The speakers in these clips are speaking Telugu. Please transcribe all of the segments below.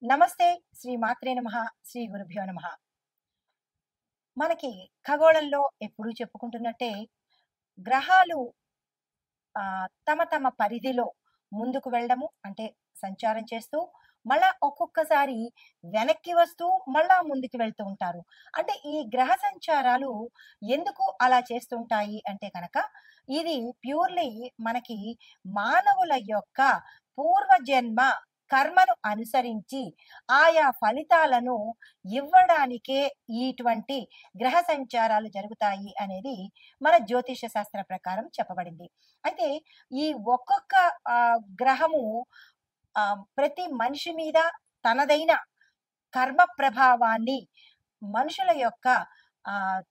నమస్తే. శ్రీ మాత్రే నమః. శ్రీ గురుభ్యో నమః. మనకి ఖగోళంలో ఎప్పుడూ చెప్పుకుంటున్నట్టే గ్రహాలు తమ తమ పరిధిలో ముందుకు వెళ్ళడము అంటే సంచారం చేస్తూ మళ్ళా ఒక్కొక్కసారి వెనక్కి వస్తూ మళ్ళా ముందుకు వెళ్తూ ఉంటారు. అంటే ఈ గ్రహ సంచారాలు ఎందుకు అలా చేస్తుంటాయి అంటే కనుక ఇది ప్యూర్‌లీ మనకి మానవుల యొక్క పూర్వజన్మ కర్మను అనుసరించి ఆయా ఫలితాలను ఇవ్వడానికే ఇటువంటి గ్రహ సంచారాలు జరుగుతాయి అనేది మన జ్యోతిష శాస్త్ర ప్రకారం చెప్పబడింది. అయితే ఈ ఒక్కొక్క గ్రహము ప్రతి మనిషి మీద తనదైన కర్మ ప్రభావాన్ని మనుషుల యొక్క ఆహ్,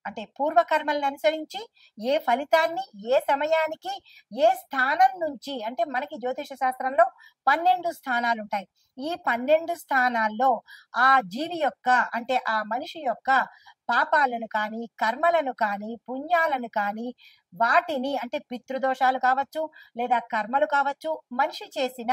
అంటే పూర్వకర్మలను అనుసరించి ఏ ఫలితాన్ని, ఏ సమయానికి, ఏ స్థానం నుంచి అంటే మనకి జ్యోతిష శాస్త్రంలో 12 స్థానాలుంటాయి. ఈ 12 స్థానాల్లో ఆ జీవి యొక్క అంటే ఆ మనిషి యొక్క పాపాలను కానీ, కర్మలను కానీ, పుణ్యాలను కానీ వాటిని అంటే పితృదోషాలు కావచ్చు, లేదా కర్మలు కావచ్చు, మనిషి చేసిన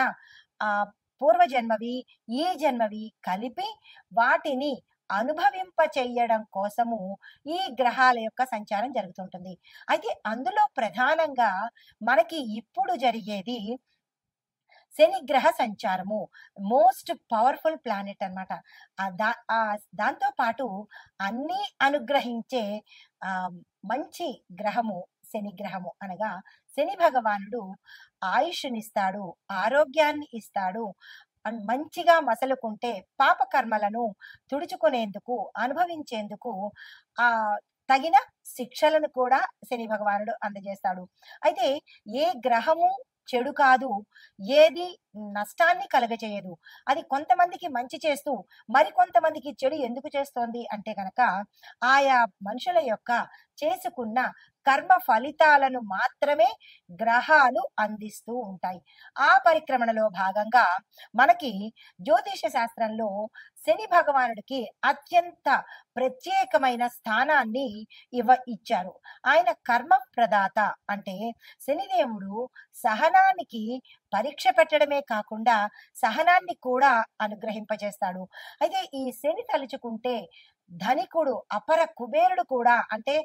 ఆహ్, పూర్వజన్మవి, ఈ జన్మవి కలిపి వాటిని అనుభవింప చెయ్యడం కోసము ఈ గ్రహాల యొక్క సంచారం జరుగుతుంటుంది. అయితే అందులో ప్రధానంగా మనకి ఇప్పుడు జరిగేది శని గ్రహ సంచారము. మోస్ట్ పవర్‌ఫుల్ ప్లానెట్ అన్నమాట. దాంతో పాటు అన్నీ అనుగ్రహించే ఆహ్, మంచి గ్రహము శని గ్రహము. అనగా శని భగవానుడు ఆయుష్‌నిస్తాడు, ఆరోగ్యాన్ని ఇస్తాడు. మంచిగా మసలుకుంటే పాపకర్మలను తుడుచుకునేందుకు, అనుభవించేందుకు తగిన శిక్షలను కూడా శని భగవానుడు అందజేస్తాడు. అయితే ఏ గ్రహము చెడు కాదు, ఏది నష్టాన్ని కలుగజేయదు. అది కొంతమందికి మంచి చేస్తూ, మరికొంతమందికి చెడు ఎందుకు చేస్తోంది అంటే గనక, ఆయా మనుషుల యొక్క చేసుకున్న కర్మ ఫలితాలను మాత్రమే గ్రహాలు అందిస్తూ ఉంటాయి. ఆ పరిక్రమణలో భాగంగా మనకి జ్యోతిష శాస్త్రంలో శని భగవానుడికి అత్యంత ప్రత్యేకమైన స్థానాన్ని ఇచ్చారు. ఆయన కర్మ ప్రదాత అంటే శనిదేవుడు సహనానికి పరీక్ష పెట్టడమే కాకుండా సహనాన్ని కూడా అనుగ్రహింపజేస్తాడు. అయితే ఈ శని తలుచుకుంటే ధనికుడు అపర కుబేరుడు కూడా అంటే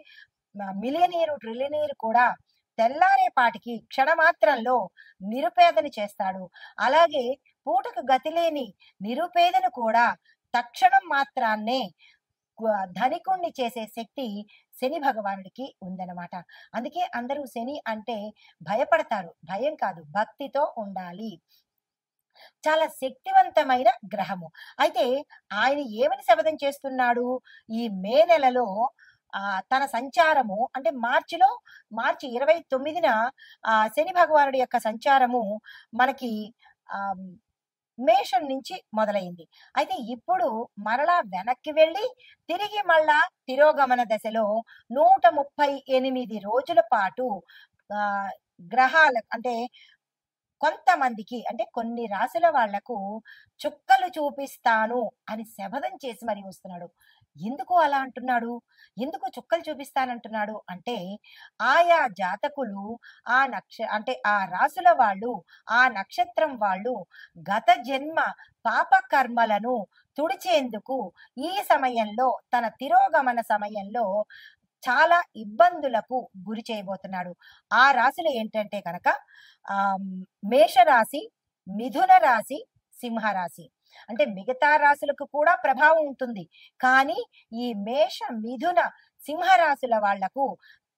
మిలియనీరు ట్రిలియనీరు కూడా తెల్లారేపాటికి క్షణమాత్రంలో నిరుపేదని చేస్తాడు. అలాగే పూటకు గతిలేని నిరుపేదను కూడా తక్షణం మాత్రాన్నే ధనికుణ్ణి చేసే శక్తి శని భగవానుడికి ఉందన్నమాట. అందుకే అందరూ శని అంటే భయపడతారు. భయం కాదు, భక్తితో ఉండాలి. చాలా శక్తివంతమైన గ్రహము. అయితే ఆయన ఏమని శపథం చేస్తున్నాడు? ఈ మే నెలలో తన సంచారము అంటే మార్చి 29న శని భగవానుడి యొక్క సంచారము మనకి ఆహ్, మేషం నుంచి మొదలైంది. అయితే ఇప్పుడు మరలా వెనక్కి వెళ్ళి తిరిగి మళ్ళా తిరోగమన దశలో 138 రోజుల పాటు గ్రహాల అంటే కొంతమందికి అంటే కొన్ని రాసుల వాళ్లకు చుక్కలు చూపిస్తాను అని శపథం చేసి మరి వస్తున్నాడు. ఎందుకు అలా అంటున్నాడు? ఎందుకు చుక్కలు చూపిస్తానంటున్నాడు అంటే ఆయా జాతకులు అంటే ఆ రాసుల వాళ్ళు, ఆ నక్షత్రం వాళ్ళు గత జన్మ పాప కర్మలను తుడిచేందుకు ఈ సమయంలో తన తిరోగమన సమయంలో చాలా ఇబ్బందులకు గురి చేయబోతున్నాడు. ఆ రాశులు ఏంటంటే కనుక మేషరాశి, మిథున రాశి, సింహరాశి. అంటే మిగతా రాశులకు కూడా ప్రభావం ఉంటుంది. కానీ ఈ మేష, మిథున, సింహరాశుల వాళ్లకు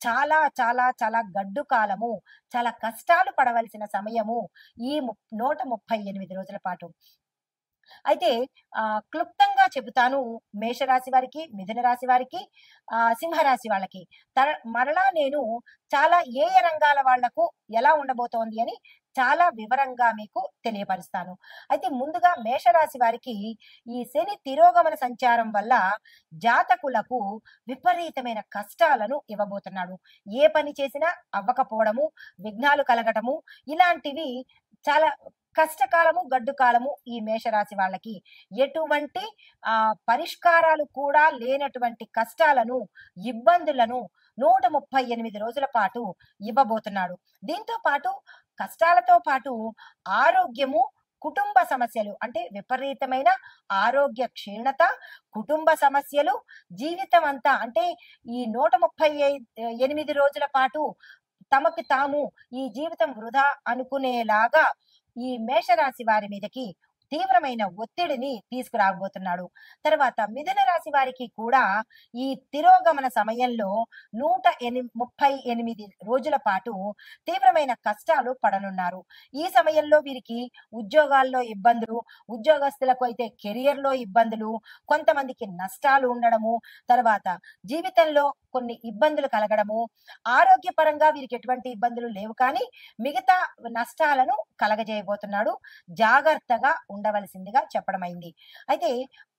చాలా చాలా చాలా గడ్డు కాలము, చాలా కష్టాలు పడవలసిన సమయము ఈ 138 రోజుల పాటు. అయితే క్లుప్తంగా చెబుతాను మేషరాశి వారికి, మిథున రాశి వారికి, సింహరాశి వాళ్ళకి. మరలా నేను చాలా ఏ రంగాల వాళ్లకు ఎలా ఉండబోతోంది అని చాలా వివరంగా మీకు తెలియపరుస్తాను. అయితే ముందుగా మేషరాశి వారికి ఈ శని తిరోగమన సంచారం వల్ల జాతకులకు విపరీతమైన కష్టాలను ఇవ్వబోతున్నాడు. ఏ పని చేసినా అవ్వకపోవడము, విఘ్నాలు కలగటము ఇలాంటివి చాలా కష్టకాలము, గడ్డు కాలము ఈ మేషరాశి వాళ్ళకి. ఎటువంటి పరిష్కారాలు కూడా లేనటువంటి కష్టాలను, ఇబ్బందులను 138 రోజుల పాటు ఇవ్వబోతున్నాడు. దీంతో పాటు కష్టాలతో పాటు ఆరోగ్యము కుటుంబ సమస్యలు అంటే విపరీతమైన ఆరోగ్య క్షీణత, కుటుంబ సమస్యలు, జీవితం అంతా అంటే ఈ 138 రోజుల పాటు తమకి తాము ఈ జీవితం వృధా అనుకునేలాగా ఈ మేషరాశి వారి మీదకి తీవ్రమైన ఒత్తిడిని తీసుకురాబోతున్నాడు. తర్వాత మిథున రాశి వారికి కూడా ఈ తిరోగమన సమయంలో 138 రోజుల పాటు తీవ్రమైన కష్టాలు పడనున్నారు. ఈ సమయంలో వీరికి ఉద్యోగాల్లో ఇబ్బందులు, ఉద్యోగస్తులకు అయితే కెరియర్‌లో ఇబ్బందులు, కొంతమందికి నష్టాలు ఉండడము, తర్వాత జీవితంలో కొన్ని ఇబ్బందులు కలగడము, ఆరోగ్యపరంగా వీరికి ఎటువంటి ఇబ్బందులు లేవు కానీ మిగతా నష్టాలను కలగజేయబోతున్నాడు. జాగ్రత్తగా ఉండవలసిందిగా చెప్పడమైంది. అయితే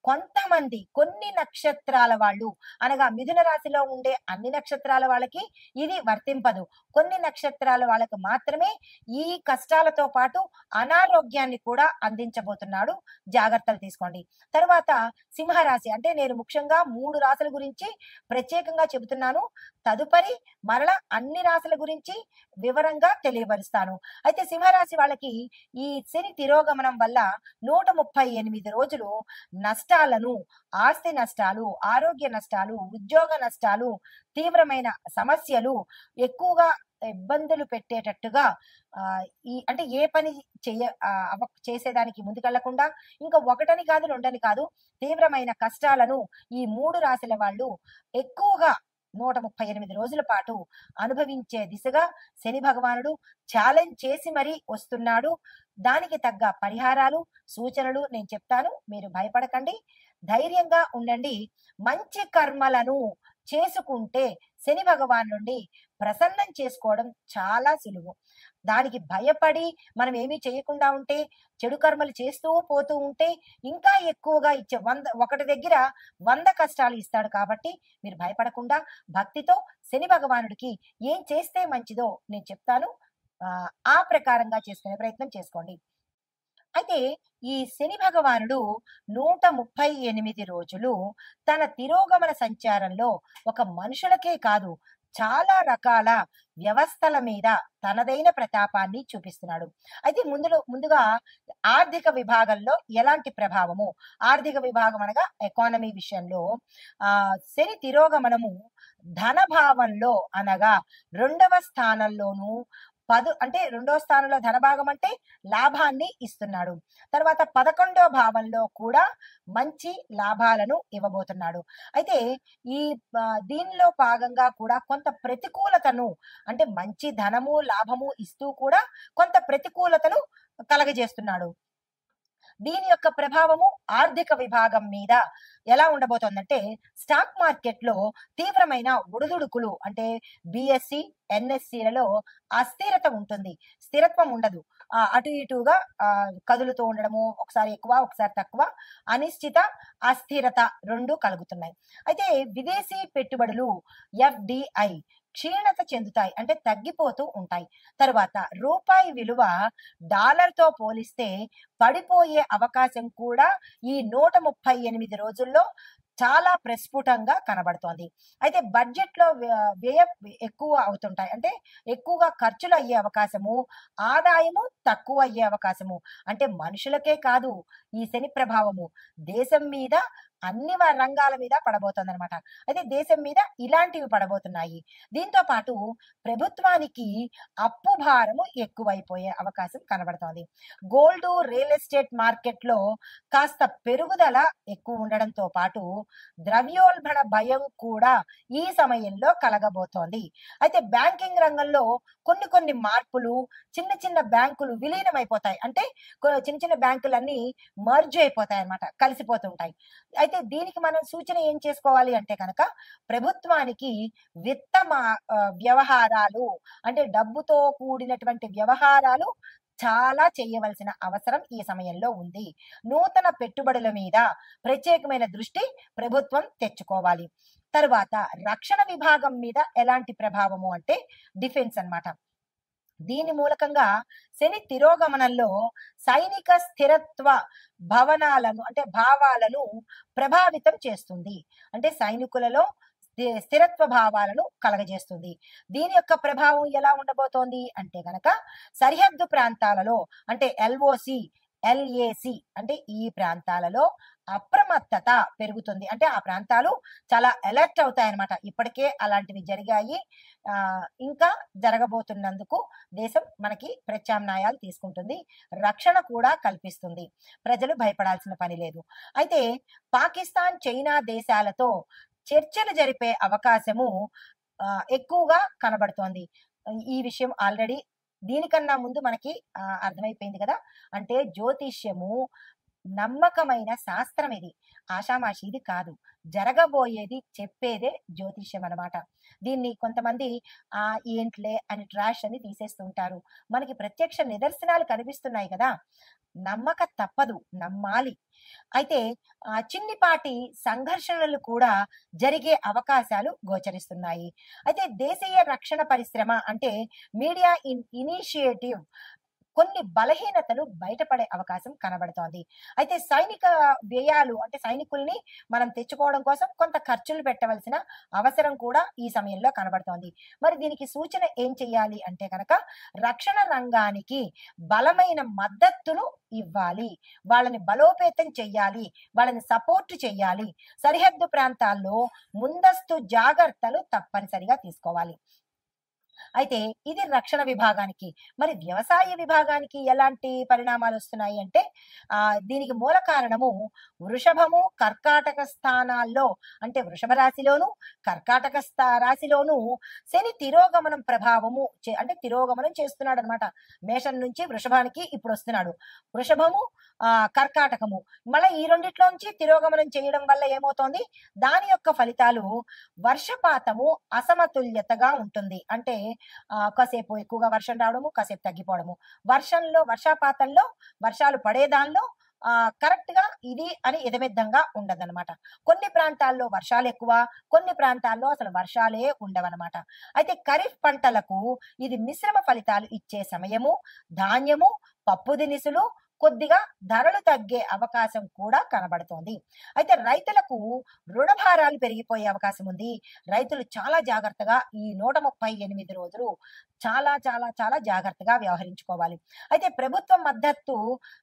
కొంతమంది కొన్ని నక్షత్రాల వాళ్ళు అనగా మిథున రాశిలో ఉండే అన్ని నక్షత్రాల వాళ్ళకి ఇది వర్తింపదు. కొన్ని నక్షత్రాల వాళ్ళకు మాత్రమే ఈ కష్టాలతో పాటు అనారోగ్యాన్ని కూడా అందించబోతున్నాడు. జాగ్రత్తలు తీసుకోండి. తర్వాత సింహరాశి అంటే నేను ముఖ్యంగా 3 రాశుల గురించి ప్రత్యేకంగా చెబుతున్నాను. తదుపరి మరలా అన్ని రాశుల గురించి వివరంగా తెలియపరుస్తాను. అయితే సింహరాశి వాళ్ళకి ఈ శని తిరోగమనం వల్ల 138 రోజులు నష్టాలను, ఆస్తి నష్టాలు, ఆరోగ్య నష్టాలు, ఉద్యోగ నష్టాలు, తీవ్రమైన సమస్యలు, ఎక్కువగా ఇబ్బందులు పెట్టేటట్టుగా ఈ అంటే ఏ పని చేసేదానికి ముందుకెళ్లకుండా ఇంకా ఒకటని కాదు, రెండని కాదు, తీవ్రమైన కష్టాలను ఈ 3 రాశుల వాళ్ళు ఎక్కువగా 138 రోజుల పాటు అనుభవించే దిశగా శని భగవానుడు ఛాలెంజ్ చేసి మరీ వస్తున్నాడు. దానికి తగ్గ పరిహారాలు, సూచనలు నేను చెప్తాను. మీరు భయపడకండి. ధైర్యంగా ఉండండి. మంచి కర్మలను చేసుకుంటే శని భగవాన్ నుండి ప్రసన్నం చేసుకోవడం చాలా సులువు. దానికి భయపడి మనం ఏమీ చేయకుండా ఉంటే, చెడు కర్మలు చేస్తూ పోతూ ఉంటే ఇంకా ఎక్కువగా ఇచ్చే ఒకటి దగ్గర 100 కష్టాలు ఇస్తాడు. కాబట్టి మీరు భయపడకుండా భక్తితో శని భగవానుడికి ఏం చేస్తే మంచిదో నేను చెప్తాను. ఆ ప్రకారంగా చేసుకునే ప్రయత్నం చేసుకోండి. అయితే ఈ శని భగవానుడు 138 రోజులు తన తిరోగమన సంచారంలో ఒక మనుషులకే కాదు చాలా రకాల వ్యవస్థల మీద తనదైన ప్రతాపాన్ని చూపిస్తున్నాడు. అయితే ముందుగా ఆర్థిక విభాగంలో ఎలాంటి ప్రభావము, ఆర్థిక విభాగం అనగా ఎకానమీ విషయంలో శని తిరోగమనము ధనభావంలో అనగా 2వ స్థానంలోను అంటే 2వ స్థానంలో ధనభాగం అంటే లాభాన్ని ఇస్తున్నాడు. తర్వాత 11వ భావంలో కూడా మంచి లాభాలను ఇవ్వబోతున్నాడు. అయితే ఈ దీనిలో భాగంగా కూడా కొంత ప్రతికూలతను అంటే మంచి ధనము, లాభము ఇస్తూ కూడా కొంత ప్రతికూలతను కలగజేస్తున్నాడు. దీని యొక్క ప్రభావము ఆర్థిక విభాగం మీద ఎలా ఉండబోతోందంటే స్టాక్ మార్కెట్ లో తీవ్రమైన ఒడిదుడుకులు అంటే బిఎస్సి, ఎన్ఎస్సిలలో అస్థిరత ఉంటుంది, స్థిరత్వం ఉండదు. అటు ఇటుగా కదులుతూ ఉండడము, ఒకసారి ఎక్కువ ఒకసారి తక్కువ, అనిశ్చిత, అస్థిరత రెండు కలుగుతున్నాయి. అయితే విదేశీ పెట్టుబడులు ఎఫ్డిఐ క్షీణత చెందుతాయి అంటే తగ్గిపోతూ ఉంటాయి. తర్వాత రూపాయి విలువ డాలర్తో పోలిస్తే పడిపోయే అవకాశం కూడా ఈ 138 రోజుల్లో చాలా ప్రస్ఫుటంగా కనబడుతోంది. అయితే బడ్జెట్ లో వ్యయం ఎక్కువ అవుతుంటాయి అంటే ఎక్కువగా ఖర్చులు అయ్యే అవకాశము, ఆదాయము తక్కువ అయ్యే అవకాశము. అంటే మనుషులకే కాదు ఈ శని ప్రభావము దేశం మీద అన్ని రంగాల మీద పడబోతుంది అనమాట. అయితే దేశం మీద ఇలాంటివి పడబోతున్నాయి. దీంతో పాటు ప్రభుత్వానికి అప్పు భారము ఎక్కువైపోయే అవకాశం కనబడుతోంది. గోల్డ్, రియల్ ఎస్టేట్ మార్కెట్ లో కాస్త పెరుగుదల ఎక్కువ ఉండడంతో పాటు ద్రవ్యోల్బణ భయం కూడా ఈ సమయంలో కలగబోతోంది. అయితే బ్యాంకింగ్ రంగంలో కొన్ని మార్పులు, చిన్న చిన్న బ్యాంకులు విలీనం అయిపోతాయి అంటే చిన్న చిన్న బ్యాంకులన్నీ మర్జ్ అయిపోతాయి అన్నమాట, కలిసిపోతుంటాయి. అయితే దీనికి మనం సూచన ఏం చేసుకోవాలి అంటే కనుక ప్రభుత్వానికి విత్త వ్యవహారాలు అంటే డబ్బుతో కూడినటువంటి వ్యవహారాలు చాలా చేయవలసిన అవసరం ఈ సమయంలో ఉంది. నూతన పెట్టుబడుల మీద ప్రత్యేకమైన దృష్టి ప్రభుత్వం తెచ్చుకోవాలి. తర్వాత రక్షణ విభాగం మీద ఎలాంటి ప్రభావము అంటే డిఫెన్స్ అన్నమాట. దీని మూలకంగా శని తిరోగమనంలో సైనిక స్థిరత్వ భవనాలను అంటే భావాలను ప్రభావితం చేస్తుంది. అంటే సైనికులలో స్థిరత్వ భావాలను కలగజేస్తుంది. దీని యొక్క ప్రభావం ఎలా ఉండబోతోంది అంటే గనక సరిహద్దు ప్రాంతాలలో అంటే ఎల్ఓసి LAC అంటే ఈ ప్రాంతాలలో అప్రమత్తత పెరుగుతుంది. అంటే ఆ ప్రాంతాలు చాలా అలర్ట్ అవుతాయన్నమాట. ఇప్పటికే అలాంటివి జరిగాయి. ఇంకా జరగబోతున్నందుకు దేశం మనకి ప్రత్యామ్నాయాలు తీసుకుంటుంది. రక్షణ కూడా కల్పిస్తుంది. ప్రజలు భయపడాల్సిన పని లేదు. అయితే పాకిస్తాన్, చైనా దేశాలతో చర్చలు జరిపే అవకాశము ఎక్కువగా కనబడుతోంది. ఈ విషయం ఆల్రెడీ దీనికన్నా ముందు మనకి అర్థమైపోయింది కదా! అంటే జ్యోతిష్యము నమ్మకమైన శాస్త్రం ఇది. ఆషామాషీది కాదు. జరగబోయేది చెప్పేదే జ్యోతిష్యం అన్నమాట. దీన్ని కొంతమంది ఏంట్లే అని ట్రాష్ అని తీసేస్తుంటారు. మనకి ప్రత్యక్ష నిదర్శనాలు కనిపిస్తున్నాయి కదా! నమ్మక తప్పదు. నమ్మాలి. అయితే చిన్నిపాటి సంఘర్షణలు కూడా జరిగే అవకాశాలు గోచరిస్తున్నాయి. అయితే దేశీయ రక్షణ పరిశ్రమ అంటే మీడియా ఇనిషియేటివ్ కొన్ని బలహీనతలు బయటపడే అవకాశం కనబడుతోంది. అయితే సైనిక వ్యయాలు అంటే సైనికుల్ని మనం తెచ్చుకోవడం కోసం కొంత ఖర్చులు పెట్టవలసిన అవసరం కూడా ఈ సమయంలో కనబడుతోంది. మరి దీనికి సూచన ఏం చెయ్యాలి అంటే గనక రక్షణ రంగానికి బలమైన మద్దతును ఇవ్వాలి. వాళ్ళని బలోపేతం చెయ్యాలి. వాళ్ళని సపోర్ట్ చెయ్యాలి. సరిహద్దు ప్రాంతాల్లో ముందస్తు జాగ్రత్తలు తప్పనిసరిగా తీసుకోవాలి. అయితే ఇది రక్షణ విభాగానికి. మరి వ్యవసాయ విభాగానికి ఎలాంటి పరిణామాలు వస్తున్నాయి అంటే దీనికి మూల కారణము వృషభము, కర్కాటక స్థానాల్లో అంటే వృషభ రాశిలోను, కర్కాటక రాశిలోను శని తిరోగమనం ప్రభావము అంటే తిరోగమనం చేస్తున్నాడు అనమాట. మేషం నుంచి వృషభానికి ఇప్పుడు వస్తున్నాడు. వృషభము, కర్కాటకము మళ్ళీ ఈ రెండిట్లోంచి తిరోగమనం చేయడం వల్ల ఏమవుతోంది? దాని యొక్క ఫలితాలు వర్షపాతము అసమతుల్యతగా ఉంటుంది. అంటే కాసేపు ఎక్కువగా వర్షం రావడము, కాసేపు తగ్గిపోవడము. వర్షపాతంలో వర్షాలు పడేదానిలో కరెక్ట్ గా ఇది అని ఎదమిద్దంగా ఉండదన్నమాట. కొన్ని ప్రాంతాల్లో వర్షాలు ఎక్కువ, కొన్ని ప్రాంతాల్లో అసలు వర్షాలే ఉండవన్నమాట. అయితే ఖరీఫ్ పంటలకు ఇది మిశ్రమ ఫలితాలు ఇచ్చే సమయము. ధాన్యము, పప్పు దినుసులు కొద్దిగా ధరలు తగ్గే అవకాశం కూడా కనబడుతోంది. అయితే రైతులకు రుణభారాలు పెరిగిపోయే అవకాశం ఉంది. రైతులు చాలా జాగ్రత్తగా ఈ 138 రోజులు చాలా చాలా చాలా జాగ్రత్తగా వ్యవహరించుకోవాలి. అయితే ప్రభుత్వం మద్దతు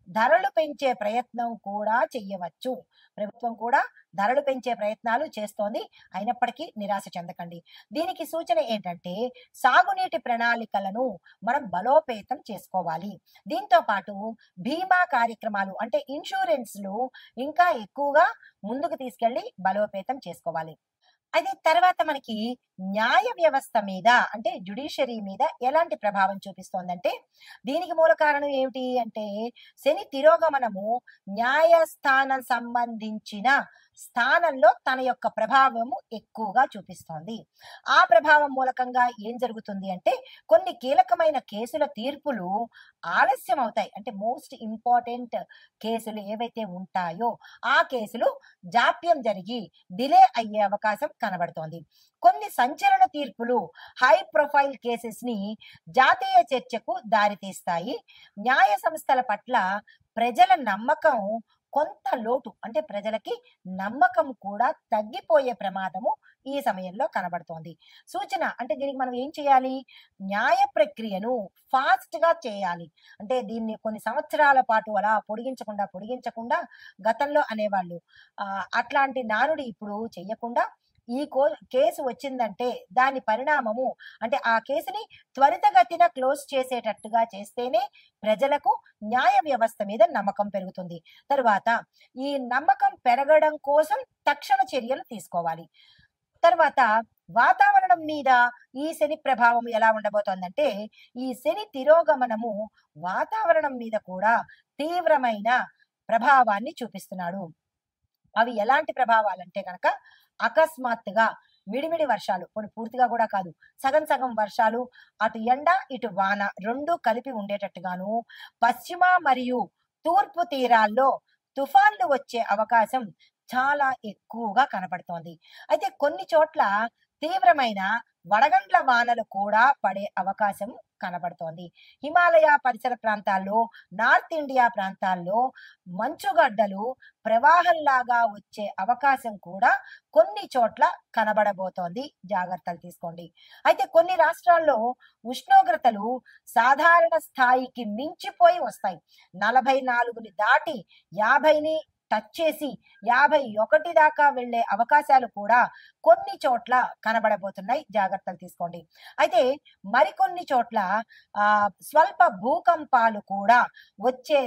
ధరలు పెంచే ప్రయత్నం కూడా చెయ్యవచ్చు. ప్రభుత్వం కూడా ధరలు పెంచే ప్రయత్నాలు చేస్తోంది. అయినప్పటికీ నిరాశ చెందకండి. దీనికి సూచన ఏంటంటే సాగునీటి ప్రణాళికలను మనం బలోపేతం చేసుకోవాలి. దీంతో పాటు బీమా కార్యక్రమాలు అంటే ఇన్సూరెన్స్లు ఇంకా ఎక్కువగా ముందుకు తీసుకెళ్లి బలోపేతం చేసుకోవాలి. అయితే తర్వాత మనకి న్యాయ వ్యవస్థ మీద అంటే జ్యుడిషియరీ మీద ఎలాంటి ప్రభావం చూపిస్తోందంటే దీనికి మూల కారణం ఏమిటి అంటే శని తిరోగమనము న్యాయస్థానం సంబంధించిన స్థానంలో తన యొక్క ప్రభావము ఎక్కువగా చూపిస్తోంది. ఆ ప్రభావం మూలకంగా ఏం జరుగుతుంది అంటే కొన్ని కీలకమైన కేసుల తీర్పులు ఆలస్యం అవుతాయి. అంటే మోస్ట్ ఇంపార్టెంట్ కేసులు ఏవైతే ఉంటాయో ఆ కేసులు జాప్యం జరిగి డిలే అయ్యే అవకాశం కనబడుతోంది. కొన్ని సంచలన తీర్పులు హై ప్రొఫైల్ కేసెస్ ని జాతీయ చర్చకు దారితీస్తాయి. న్యాయ సంస్థల పట్ల ప్రజల నమ్మకం కొంత లోటు అంటే ప్రజలకి నమ్మకం కూడా తగ్గిపోయే ప్రమాదము ఈ సమయంలో కనబడుతోంది. సూచన అంటే దీనికి మనం ఏం చేయాలి? న్యాయ ప్రక్రియను ఫాస్ట్ గా చేయాలి. అంటే దీన్ని కొన్ని సంవత్సరాల పాటు అలా పొడిగించకుండా గతంలో అనేవాళ్ళు అట్లాంటి నానుడి ఇప్పుడు చెయ్యకుండా ఈ కేసు వచ్చిందంటే దాని పరిణామము అంటే ఆ కేసుని త్వరితగతిన క్లోజ్ చేసేటట్టుగా చేస్తేనే ప్రజలకు న్యాయ వ్యవస్థ మీద నమ్మకం పెరుగుతుంది. తరువాత ఈ నమ్మకం పెరగడం కోసం తక్షణ చర్యలు తీసుకోవాలి. తర్వాత వాతావరణం మీద ఈ శని ప్రభావం ఎలా ఉండబోతోందంటే ఈ శని తిరోగమనము వాతావరణం మీద కూడా తీవ్రమైన ప్రభావాన్ని చూపిస్తున్నాడు. అవి ఎలాంటి ప్రభావాలంటే కనుక అకస్మాత్తుగా మిడిమిడి వర్షాలు, పూర్తిగా కూడా కాదు, సగం సగం వర్షాలు, అటు ఎండ ఇటు వాన రెండు కలిపి ఉండేటట్టుగాను, పశ్చిమ మరియు తూర్పు తీరాల్లో తుఫాన్లు వచ్చే అవకాశం చాలా ఎక్కువగా కనపడుతోంది. అయితే కొన్ని చోట్ల తీవ్రమైన వడగండ్ల వానలు కూడా పడే అవకాశం కనబడుతోంది. హిమాలయ పరిసర ప్రాంతాల్లో, నార్త్ ఇండియా ప్రాంతాల్లో మంచుగడ్డలు ప్రవాహంలాగా వచ్చే అవకాశం కూడా కొన్ని చోట్ల కనబడబోతోంది. జాగ్రత్తలు తీసుకోండి. అయితే కొన్ని రాష్ట్రాల్లో ఉష్ణోగ్రతలు సాధారణ స్థాయికి మించిపోయి వస్తాయి. 44ని దాటి 50ని టచ్ చేసి 51 దాకా వెళ్ళే అవకాశాలు కూడా కొన్ని చోట్ల కనబడబోతున్నాయి. జాగ్రత్తలు తీసుకోండి. అయితే మరికొన్ని చోట్ల స్వల్ప భూకంపాలు కూడా వచ్చే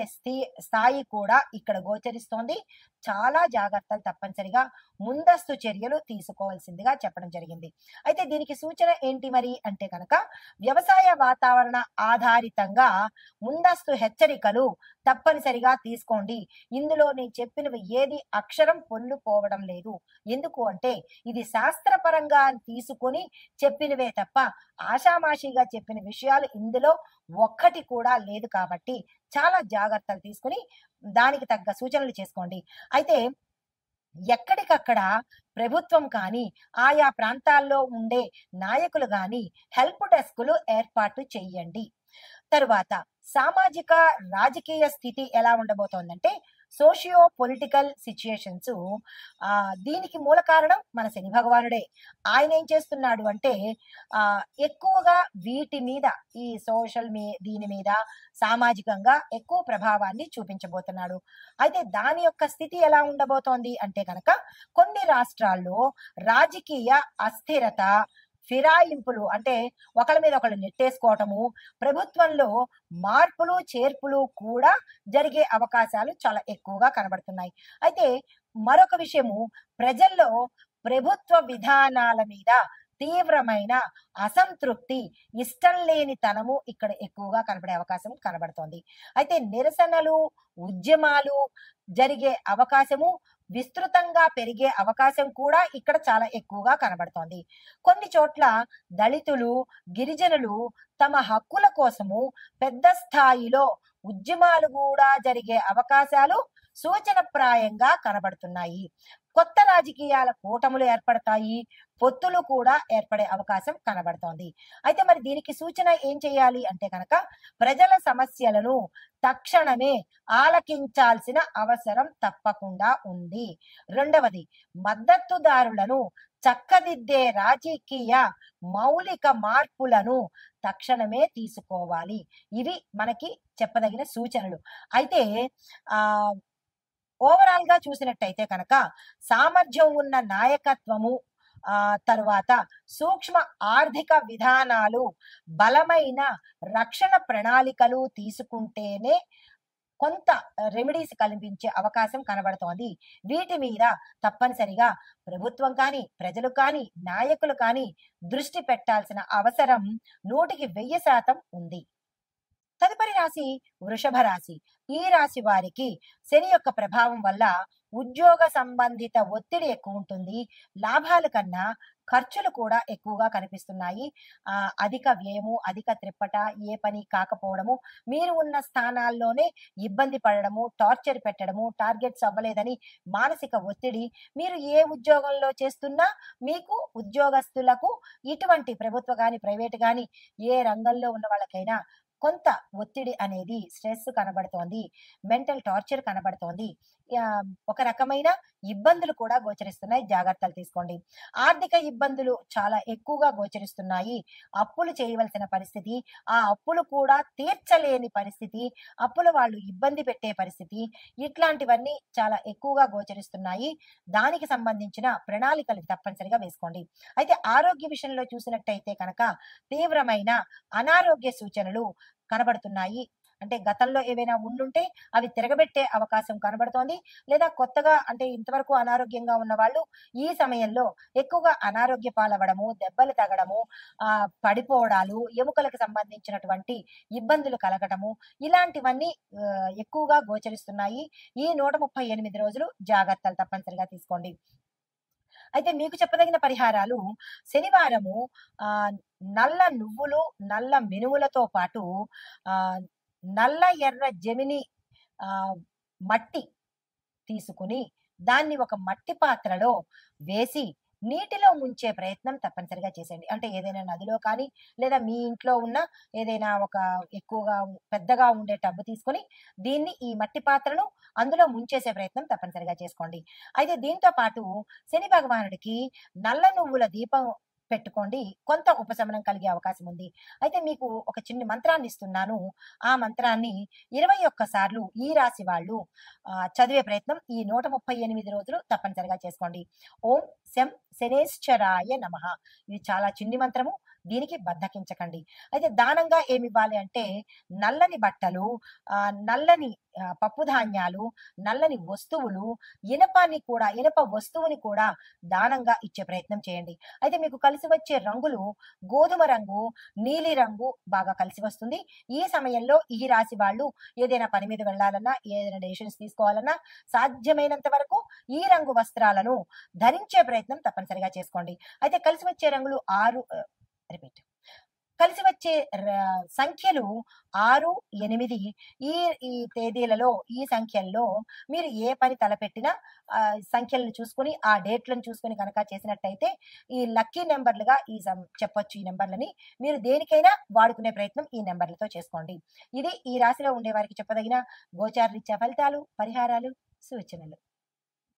స్థాయి కూడా ఇక్కడ గోచరిస్తోంది. చాలా జాగ్రత్తలు తప్పనిసరిగా ముందస్తు చర్యలు తీసుకోవాల్సిందిగా చెప్పడం జరిగింది. అయితే దీనికి సూచన ఏంటి మరి అంటే కనుక వ్యవసాయ వాతావరణ ఆధారితంగా ముందస్తు హెచ్చరికలు తప్పనిసరిగా తీసుకోండి. ఇందులో నేను చెప్పినవి ఏది అక్షరం పొల్లు పోవడం లేదు. ఎందుకు అంటే ఇది శాస్త్రపరంగా తీసుకొని చెప్పినవే తప్ప ఆషామాషిగా చెప్పిన విషయాలు ఇందులో ఒక్కటి కూడా లేదు. కాబట్టి చాలా జాగ్రత్తలు తీసుకుని దానికి తగ్గ సూచనలు చేసుకోండి. అయితే ఎక్కడికక్కడ ప్రభుత్వం కానీ ఆయా ప్రాంతాల్లో ఉండే నాయకులు కానీ హెల్ప్ డెస్కులు ఏర్పాటు చెయ్యండి. తరువాత సామాజిక రాజకీయ స్థితి ఎలా ఉండబోతోందంటే సోషియో పొలిటికల్ సిచ్యుయేషన్స్, దీనికి మూల కారణం మన శని భగవానుడే. ఆయన ఏం చేస్తున్నాడు అంటే ఎక్కువగా వీటి మీద ఈ దీని మీద సామాజికంగా ఎక్కువ ప్రభావాన్ని చూపించబోతున్నాడు. అయితే దాని యొక్క స్థితి ఎలా ఉండబోతోంది అంటే కనుక కొన్ని రాష్ట్రాల్లో రాజకీయ అస్థిరత, ఫిరాయింపులు అంటే ఒకళ్ళ మీద ఒకళ్ళు నెట్టేసుకోవటము, ప్రభుత్వంలో మార్పులు చేర్పులు కూడా జరిగే అవకాశాలు చాలా ఎక్కువగా కనబడుతున్నాయి. అయితే మరొక విషయము, ప్రజల్లో ప్రభుత్వ విధానాల మీద తీవ్రమైన అసంతృప్తి, ఇష్టం లేని తనము ఇక్కడ ఎక్కువగా కనబడే అవకాశం కనబడుతోంది. అయితే నిరసనలు, ఉద్యమాలు జరిగే అవకాశము, విస్తృతంగా పెరిగే అవకాశం కూడా ఇక్కడ చాలా ఎక్కువగా కనబడుతోంది. కొన్ని చోట్ల దళితులు, గిరిజనులు తమ హక్కుల కోసము పెద్ద స్థాయిలో ఉద్యమాలు కూడా జరిగే అవకాశాలు సూచనప్రాయంగా కనబడుతున్నాయి. కొత్త రాజకీయాల కూటములు ఏర్పడతాయి, పొత్తులు కూడా ఏర్పడే అవకాశం కనబడుతోంది. అయితే మరి దీనికి సూచన ఏం చేయాలి అంటే కనుక ప్రజల సమస్యలను తక్షణమే ఆలకించాల్సిన అవసరం తప్పకుండా ఉంది. రెండవది, మద్దతుదారులను చక్కదిద్దే రాజకీయ మౌలిక మార్పులను తక్షణమే తీసుకోవాలి. ఇవి మనకి చెప్పదగిన సూచనలు. అయితే ఓవరాల్ గా చూసినట్టయితే కనుక సామర్థ్యం ఉన్న నాయకత్వము, తరువాత సూక్ష్మ ఆర్థిక విధానాలు, బలమైన రక్షణ ప్రణాళికలు తీసుకుంటేనే కొంత రెమెడీస్ కల్పించే అవకాశం కనబడుతోంది. వీటి మీద తప్పనిసరిగా ప్రభుత్వం కానీ, ప్రజలు కానీ, నాయకులు కానీ దృష్టి పెట్టాల్సిన అవసరం 100% ఉంది. తదుపరి రాశి వృషభ రాశి. ఈ రాశి వారికి శని యొక్క ప్రభావం వల్ల ఉద్యోగ సంబంధిత ఒత్తిడి ఎక్కువ ఉంటుంది. లాభాల కన్నా ఖర్చులు కూడా ఎక్కువగా కనిపిస్తున్నాయి. అధిక వ్యయము, అధిక త్రిప్పట, ఏ పని కాకపోవడము, మీరు ఉన్న స్థానాల్లోనే ఇబ్బంది పడడము, టార్చర్ పెట్టడము, టార్గెట్స్ అవ్వలేదని మానసిక ఒత్తిడి. మీరు ఏ ఉద్యోగంలో చేస్తున్నా మీకు ఉద్యోగస్తులకు ఇటువంటి ప్రభుత్వ కానీ, ప్రైవేట్ కానీ ఏ రంగంలో ఉన్న వాళ్ళకైనా కొంత ఒత్తిడి అనేది, స్ట్రెస్ కనబడుతోంది, మెంటల్ టార్చర్ కనబడుతోంది, ఒక రకమైన ఇబ్బందులు కూడా గోచరిస్తున్నాయి. జాగ్రత్తలు తీసుకోండి. ఆర్థిక ఇబ్బందులు చాలా ఎక్కువగా గోచరిస్తున్నాయి. అప్పులు చేయవలసిన పరిస్థితి, ఆ అప్పులు కూడా తీర్చలేని పరిస్థితి, అప్పుల వాళ్ళు ఇబ్బంది పెట్టే పరిస్థితి, ఇట్లాంటివన్నీ చాలా ఎక్కువగా గోచరిస్తున్నాయి. దానికి సంబంధించిన ప్రణాళికలు తప్పనిసరిగా వేసుకోండి. అయితే ఆరోగ్య విషయంలో చూసినట్టయితే కనుక తీవ్రమైన అనారోగ్య సూచనలు కనబడుతున్నాయి. అంటే గతంలో ఏవైనా ఉండుంటే అవి తిరగబెట్టే అవకాశం కనబడుతోంది. లేదా కొత్తగా అంటే ఇంతవరకు అనారోగ్యంగా ఉన్న వాళ్ళు ఈ సమయంలో ఎక్కువగా అనారోగ్య పాలవడము, దెబ్బలు తగడము, పడిపోవడాలు, ఎముకలకు సంబంధించినటువంటి ఇబ్బందులు కలగడము, ఇలాంటివన్నీ ఎక్కువగా గోచరిస్తున్నాయి. ఈ 138 రోజులు జాగ్రత్తలు తప్పనిసరిగా తీసుకోండి. అయితే మీకు చెప్పదగిన పరిహారాలు, శనివారము నల్ల నువ్వులు, నల్ల మినుములతో పాటు నల్ల ఎర్ర జమిని మట్టి తీసుకుని దాన్ని ఒక మట్టి పాత్రలో వేసి నీటిలో ముంచే ప్రయత్నం తప్పనిసరిగా చేసేయండి. అంటే ఏదైనా నదిలో కానీ, లేదా మీ ఇంట్లో ఉన్న ఏదైనా ఒక ఎక్కువగా పెద్దగా ఉండే టబ్ తీసుకొని, దీన్ని ఈ మట్టి పాత్రను అందులో ముంచేసే ప్రయత్నం తప్పనిసరిగా చేసుకోండి. అయితే దీంతో పాటు శని భగవానుడికి నల్ల నువ్వుల దీపం పెట్టుకోండి. కొంత ఉపశమనం కలిగే అవకాశం ఉంది. అయితే మీకు ఒక చిన్ని మంత్రాన్ని ఇస్తున్నాను. ఆ మంత్రాన్ని 21 సార్లు ఈ రాశి వాళ్ళు చదివే ప్రయత్నం ఈ 138 రోజులు తప్పనిసరిగా చేసుకోండి. ఓం శం శనేశ్వరాయ నమః. ఇది చాలా చిన్ని మంత్రము. దీనికి బద్ధకించకండి. అయితే దానంగా ఏమివ్వాలి అంటే నల్లని బట్టలు, నల్లని పప్పు ధాన్యాలు, నల్లని వస్తువులు, ఇనప వస్తువుని కూడా దానంగా ఇచ్చే ప్రయత్నం చేయండి. అయితే మీకు కలిసి వచ్చే రంగులు గోధుమ రంగు, నీలి రంగు బాగా కలిసి వస్తుంది. ఈ సమయంలో ఈ రాశి వాళ్ళు ఏదైనా పని మీద వెళ్ళాలన్నా, ఏదైనా డెసిషన్స్ తీసుకోవాలన్నా సాధ్యమైనంత వరకు ఈ రంగు వస్త్రాలను ధరించే ప్రయత్నం తప్పనిసరిగా చేసుకోండి. అయితే కలిసి వచ్చే రంగులు రిపీట్. కలిసి వచ్చే సంఖ్యలు 6, 8 ఈ ఈ తేదీలలో, ఈ సంఖ్యల్లో మీరు ఏ పని తలపెట్టినా సంఖ్యలను చూసుకొని, ఆ డేట్‌లను చూసుకొని గనక చేసినట్టయితే ఈ లక్కీ నంబర్‌లుగా చెప్పొచ్చు ఈ నంబర్‌లని. మీరు దేనికైనా వాడుకునే ప్రయత్నం ఈ నంబర్‌లతో చేసుకోండి. ఇది ఈ రాశిలో ఉండే వారికి చెప్పదగిన గోచార రీత్యా ఫలితాలు, పరిహారాలు, సూచనలు.